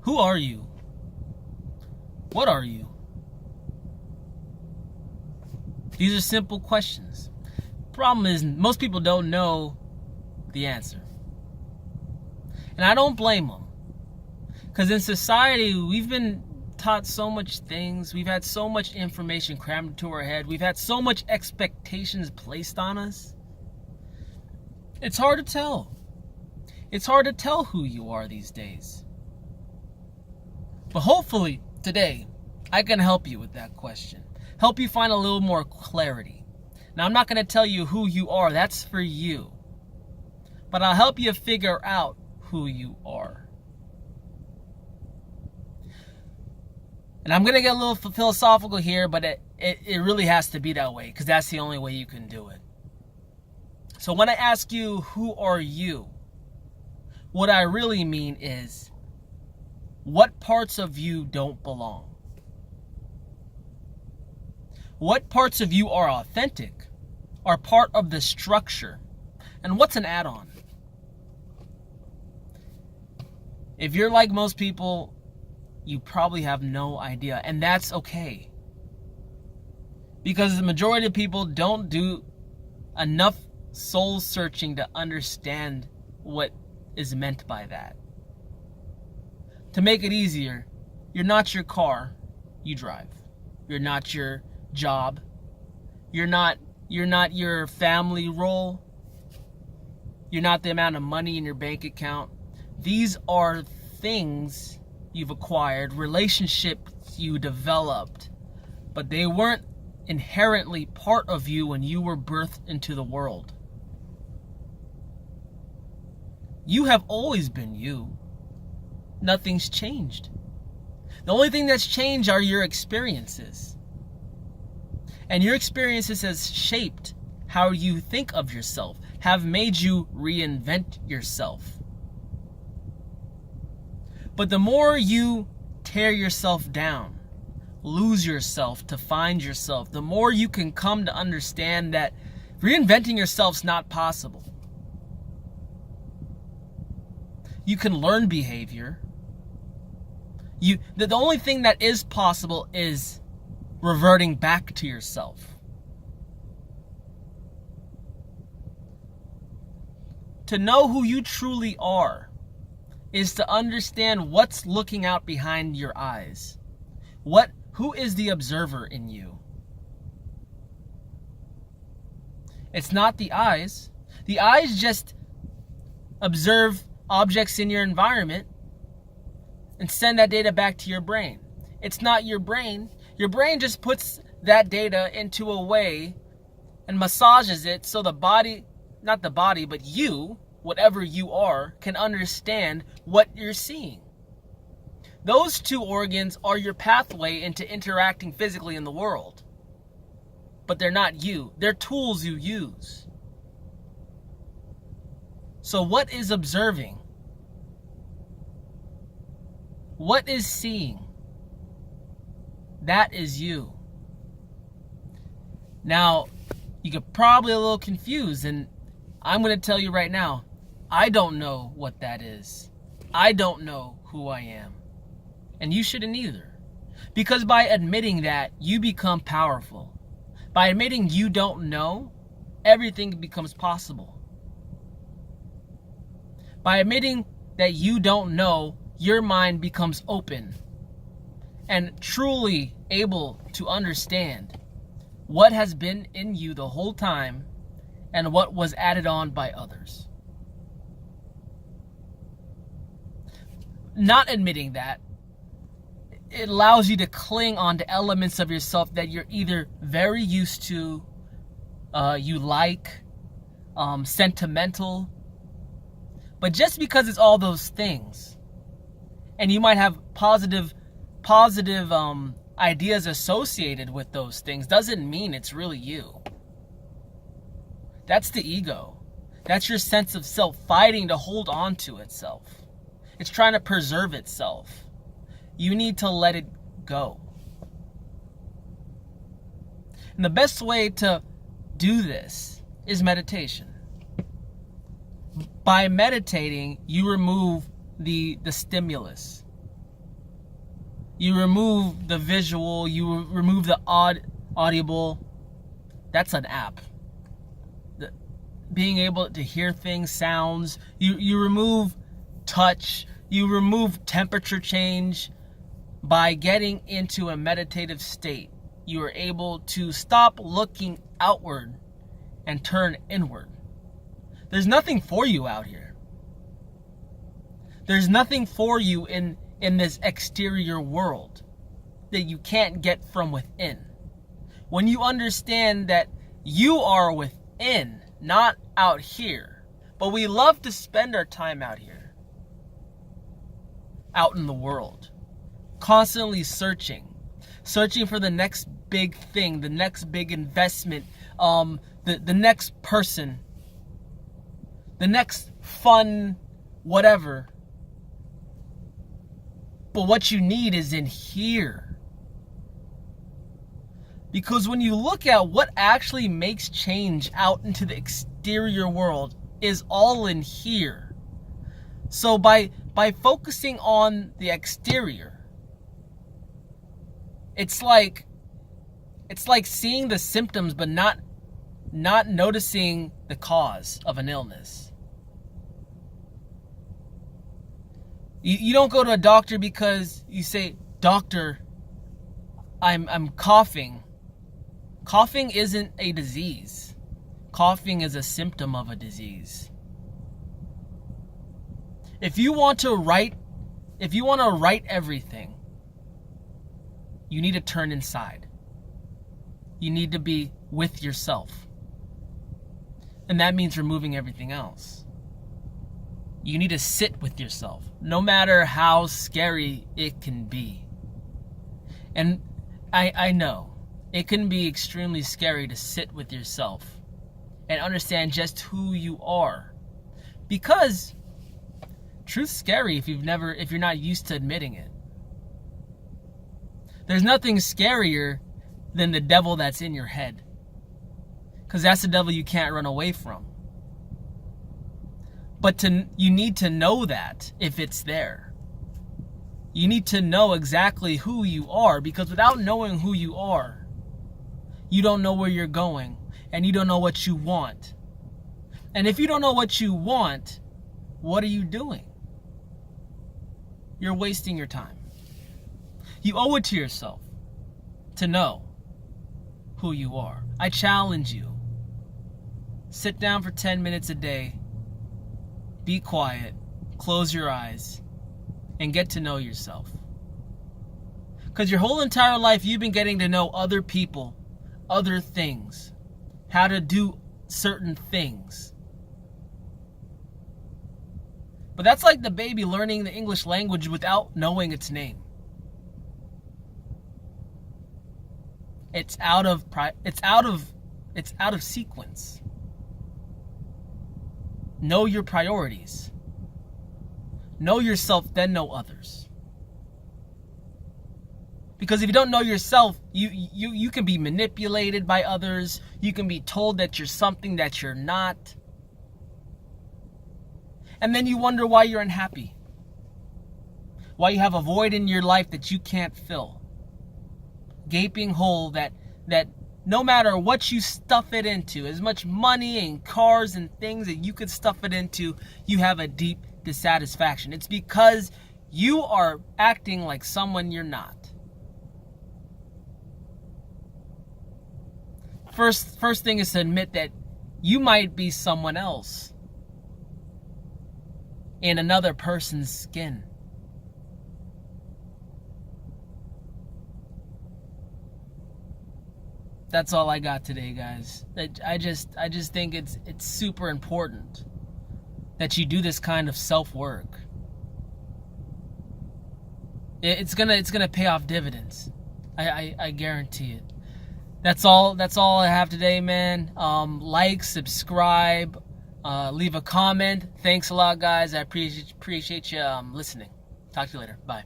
Who are you? What are you? These are simple questions. Problem is, most people don't know the answer. And I don't blame them. Because in society, we've been taught so much things. We've had so much information crammed into our head. We've had so much expectations placed on us. It's hard to tell. It's hard to tell who you are these days. But hopefully, today, I can help you with that question. Help you find a little more clarity. Now, I'm not going to tell you who you are. That's for you. But I'll help you figure out who you are. And I'm going to get a little philosophical here, but it really has to be that way, because that's the only way you can do it. So when I ask you, who are you? What I really mean is, what parts of you don't belong? What parts of you are authentic, are part of the structure, and what's an add-on? If you're like most people, you probably have no idea, and that's okay. Because the majority of people don't do enough soul searching to understand what is meant by that. To make it easier, you're not your car, you drive. You're not your job. You're not your family role. You're not the amount of money in your bank account. These are things you've acquired, relationships you developed, but they weren't inherently part of you when you were birthed into the world. You have always been you. Nothing's changed. The only thing that's changed are your experiences. And your experiences has shaped how you think of yourself, have made you reinvent yourself. But the more you tear yourself down, lose yourself to find yourself, the more you can come to understand that reinventing yourself's not possible. You can learn behavior. The only thing that is possible is reverting back to yourself. To know who you truly are is to understand what's looking out behind your eyes. Who is the observer in you? It's not the eyes. The eyes just observe objects in your environment and send that data back to your brain. It's not your brain. Your brain just puts that data into a way and massages it so the body, not the body, but you, whatever you are, can understand what you're seeing. Those two organs are your pathway into interacting physically in the world. But they're not you. They're tools you use. So what is observing? What is seeing? That is you. Now, you get probably a little confused, and I'm going to tell you right now, I don't know what that is. I don't know who I am. And you shouldn't either. Because by admitting that, you become powerful. By admitting you don't know, everything becomes possible. By admitting that you don't know, your mind becomes open and truly able to understand what has been in you the whole time and what was added on by others. Not admitting that, it allows you to cling on to elements of yourself that you're either very used to, you like, sentimental. But just because it's all those things, and you might have positive ideas associated with those things, doesn't mean it's really you. That's the ego. That's your sense of self fighting to hold on to itself. It's trying to preserve itself. You need to let it go. And the best way to do this is meditation. By meditating, you remove the stimulus. You remove the visual, you remove the audible. That's an app. Being able to hear things, sounds. You remove touch, you remove temperature change. By getting into a meditative state, you are able to stop looking outward and turn inward. There's nothing for you out here. There's nothing for you in this exterior world that you can't get from within. When you understand that you are within, not out here. But we love to spend our time out here, out in the world, constantly searching for the next big thing, the next big investment, the next person, the next fun whatever. But what you need is in here. Because when you look at what actually makes change out into the exterior world is all in here. So by focusing on the exterior, it's like seeing the symptoms but not noticing the cause of an illness. You don't go to a doctor because you say, "Doctor, I'm coughing." Coughing isn't a disease. Coughing is a symptom of a disease. If you want to write everything, you need to turn inside. You need to be with yourself. And that means removing everything else. You need to sit with yourself, no matter how scary it can be. And I know it can be extremely scary to sit with yourself and understand just who you are. Because truth's scary if you're not used to admitting it. There's nothing scarier than the devil that's in your head. Because that's the devil you can't run away from. But you need to know that if it's there. You need to know exactly who you are, because without knowing who you are, you don't know where you're going, and you don't know what you want. And if you don't know what you want, what are you doing? You're wasting your time. You owe it to yourself to know who you are. I challenge you. Sit down for 10 minutes a day. Be quiet. Close your eyes. And get to know yourself. Because your whole entire life you've been getting to know other people, other things, how to do certain things. But that's like the baby learning the English language without knowing its name. It's out of sequence. Know your priorities. Know yourself, then know others. Because if you don't know yourself, you can be manipulated by others. You can be told that you're something that you're not. And then you wonder why you're unhappy. Why you have a void in your life that you can't fill. Gaping hole that no matter what you stuff it into, as much money and cars and things that you could stuff it into, you have a deep dissatisfaction. It's because you are acting like someone you're not. First thing is to admit that you might be someone else in another person's skin. That's all I got today, guys. I just think it's super important that you do this kind of self-work. It's gonna pay off dividends. I guarantee it. That's all I have today, man. Like, subscribe, leave a comment. Thanks a lot, guys. I appreciate you listening. Talk to you later. Bye.